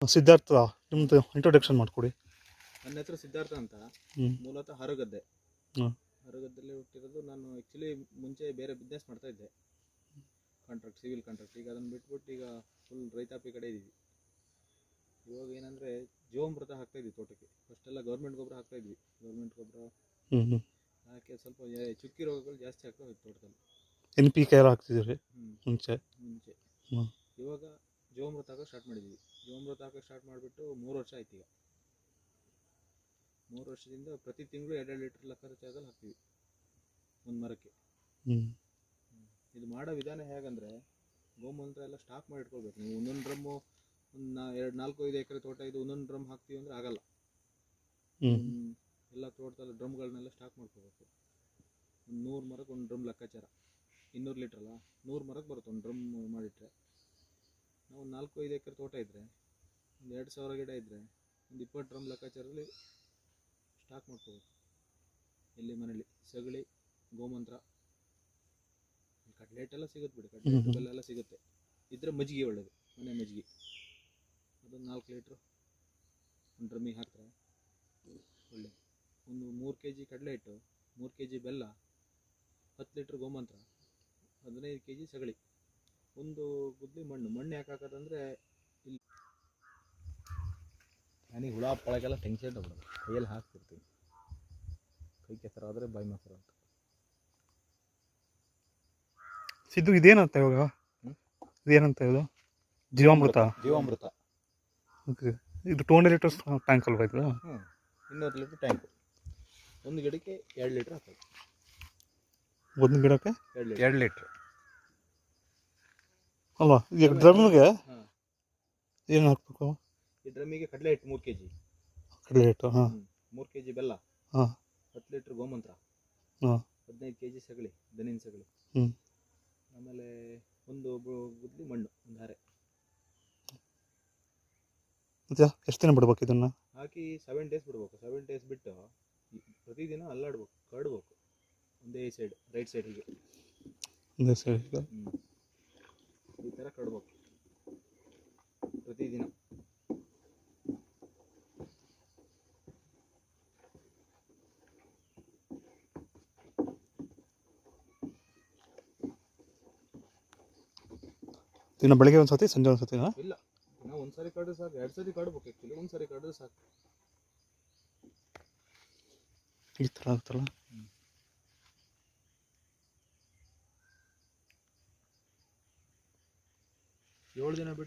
ಸಿದ್ಧಾರ್ಥ ನಿಮ್ಮದು ಇಂಟ್ರೊಡಕ್ಷನ್ ಮಾಡಿಕೊಡಿ. ನನ್ನ ಹೆಸರು ಸಿದ್ಧಾರ್ಥ ಅಂತ. ಮೂಲತಃ ಹರಗದ್ದೆ. ಹರಗದ್ದಲ್ಲಿ ಹುಟ್ಟಿರೋದು. ನಾನು ಆ್ಯಕ್ಚುಲಿ ಮುಂಚೆ ಬೇರೆ ಬಿಸ್ನೆಸ್ ಮಾಡ್ತಾ ಇದ್ದೆ, ಕಾಂಟ್ರಾಕ್ಟ್, ಸಿವಿಲ್ ಕಾಂಟ್ರಾಕ್ಟ್. ಈಗ ಅದನ್ನು ಬಿಟ್ಬಿಟ್ಟು ಈಗ ಫುಲ್ ರೈತಾಪಿ ಕಡೆ ಇದ್ದೀವಿ. ಇವಾಗ ಏನಂದರೆ ಜೀವಾಮೃತ ಹಾಕ್ತಾಯಿದ್ವಿ ತೋಟಕ್ಕೆ. ಫಸ್ಟೆಲ್ಲ ಗೌರ್ಮೆಂಟ್ ಗೊಬ್ಬರ ಹಾಕ್ತಾಯಿದ್ವಿ. ಗೌರ್ಮೆಂಟ್ ಗೊಬ್ಬರ ಹಾಕಿ ಸ್ವಲ್ಪ ಚುಕ್ಕಿ ರೋಗಗಳು ಜಾಸ್ತಿ ಆಗ್ತಾ ಹೋಯ್ತು ತೋಟದಲ್ಲಿ. NPK ಎಲ್ಲ ಹಾಕ್ತಿದ್ರಿ ಮುಂಚೆ. ಇವಾಗ ಜೀವಾಮೃತ ಹಾಕೋಕೆ ಸ್ಟಾರ್ಟ್ ಮಾಡಿದ್ವಿ. ಜೀವಾಮೃತ ಹಾಕೋಕೆ ಸ್ಟಾರ್ಟ್ ಮಾಡಿಬಿಟ್ಟು 3 ವರ್ಷ ಆಯ್ತು. ಈಗ 3 ವರ್ಷದಿಂದ ಪ್ರತಿ ತಿಂಗಳು 2 ಲೀಟ್ರ್ ಲೆಕ್ಕಾಚಾರದಲ್ಲಿ ಹಾಕ್ತೀವಿ ಒಂದು ಮರಕ್ಕೆ. ಇದು ಮಾಡೋ ವಿಧಾನ ಹೇಗಂದರೆ, ಗೋಮೂತ್ರ ಎಲ್ಲ ಸ್ಟಾಕ್ ಮಾಡಿ ಇಟ್ಕೊಳ್ಬೇಕು. ನೀವು ಒಂದೊಂದು ಡ್ರಮ್ಮು ಒಂದು 4-5 ಎಕರೆ ತೋಟ ಇದು ಒಂದೊಂದು ಡ್ರಮ್ ಹಾಕ್ತೀವಿ ಅಂದರೆ ಆಗಲ್ಲ. ಎಲ್ಲ ತೋಟದಲ್ಲಿ ಡ್ರಮ್ಗಳನ್ನೆಲ್ಲ ಸ್ಟಾಕ್ ಮಾಡ್ಕೋಬೇಕು. ಒಂದು 100 ಮರಕ್ಕೆ ಒಂದು ಡ್ರಮ್ ಲೆಕ್ಕಾಚಾರ. 200 ಲೀಟ್ರಲ್ಲ, 100 ಮರಕ್ಕೆ ಬರುತ್ತೆ ಒಂದು ಡ್ರಮ್ ಮಾಡಿಟ್ರೆ. ನಾವು 4-5 ಎಕರೆ ತೋಟ ಇದ್ದರೆ, ಒಂದು 2000 ಗಿಡ ಇದ್ದರೆ, ಒಂದು 20 ಡ್ರಮ್ ಲೆಕ್ಕಾಚಾರದಲ್ಲಿ ಸ್ಟಾಕ್ ಮಾಡ್ಕೋಬೇಕು. ಎಲ್ಲಿ ಮನೇಲಿ ಸಗಳಿ, ಗೋಮೂತ್ರ, ಕಡ್ಲೆಟ್ ಎಲ್ಲ ಸಿಗುತ್ತೆ ಬಿಡಿ, ಕಡ್ಲೆಟ್ ಬೆಲ್ಲ ಸಿಗುತ್ತೆ. ಇದ್ರೆ ಮಜ್ಜಿಗೆ ಒಳ್ಳೆಯದು, ಮನೆ ಮಜ್ಜಿಗೆ. ಅದೊಂದು 4 ಲೀಟ್ರು ಒಂದು ಡ್ರಮ್ಮಿಗೆ ಹಾಕ್ತಾರೆ, ಒಳ್ಳೆಯದು. ಒಂದು 3 kg ಕಡಲೆ ಹಿಟ್ಟು, 3 kg ಬೆಲ್ಲ, 10 ಲೀಟ್ರ್ ಗೋಮೂತ್ರ, 15 kg ಸಗಳಿ, ಒಂದು ಗುದ್ಲಿ ಮಣ್ಣು ಯಾಕೆ ಹಾಕೋದಂದರೆ, ಇಲ್ಲಿ ನನಗೆ ಹುಳ ಪಳಗೆಲ್ಲ ಟೆನ್ಷನ್ ತಗೊಳ್ಳೋದು, ಕೈಯಲ್ಲಿ ಹಾಕ್ತಿರ್ತೀನಿ. ಕೈ ಕೆಸರಾದರೆ ಬಾಯಿ ಮೊಸರು ಅಂತ. ಸಿದ್ದು ಇದೇನಂತ ಇವಾಗ? ಇದೇನಂತ ಇದು? ಜೀವಾಮೃತ. ಓಕೆ. ಇದು 200 ಲೀಟರ್ಸ್ ಟ್ಯಾಂಕ್ ಅಲ್ವಾ ಇದು? 200 ಲೀಟ್ರ್ ಟ್ಯಾಂಕು. ಒಂದು ಗಿಡಕ್ಕೆ 2 ಲೀಟ್ರ್ ಹಾಕೋದು. ಒಂದು ಗಿಡಕ್ಕೆ 2 ಲೀಟ್ರ್ ಅಲ್ವಾ? ಈಗ ಡ್ರಮ್ಮಿಗೆ ಏನು ಹಾಕಬೇಕು? ಈ ಡ್ರಮ್ಮಿಗೆ ಕಡಲೆ ಹಿಟ್ಟು 3 kg, ಕಡಲೆ ಹಿಟ್ಟು, 3 kg ಬೆಲ್ಲ, 10 ಲೀಟ್ರ್ ಗೋಮೂತ್ರ, 15 kg ಸಗಳಿ, ದನಿನ ಸಗಳಿ, ಆಮೇಲೆ ಒಂದು ಗುದ್ಲಿ ಮಣ್ಣು, ಒಂದು ಹಾರೆ ಎಷ್ಟು ದಿನ ಬಿಡ್ಬೇಕು ಇದನ್ನು ಹಾಕಿ? 7 ಡೇಸ್ ಬಿಡ್ಬೇಕು. 7 ಡೇಸ್ ಬಿಟ್ಟು ಪ್ರತಿದಿನ ಅಲ್ಲಾಡ್ಬೇಕು, ಕರಡ್ಬೇಕು. ಒಂದೇ ಸೈಡ್, ರೈಟ್ ಸೈಡಿಗೆ, ಒಂದೇ ಸೈಡಿಗೆ ಈ ಥರ ಕರಡ್ಬೇಕು ಪ್ರತಿದಿನ. ದಿನ ಬೆಳಗ್ಗೆ ಒಂದು ಸತಿ, ಸಂಜೆ ಒಂದು ಸತಿನಾ? ಇಲ್ಲ, ನಾವು ಒಂದು ಸಾರಿ ಕಡ್ರೆ ಸಾಕು, 2 ಸರಿ ಕಡ್ಬೇಕು. ಆ್ಯಕ್ಚುಲಿ ಒಂದು ಸಾರಿ ಕಡ್ರೆ ಸಾಕು. ಈ ಥರ ಆಗುತ್ತಲ್ಲ. 7 ದಿನ ಬಿಟ್ಟು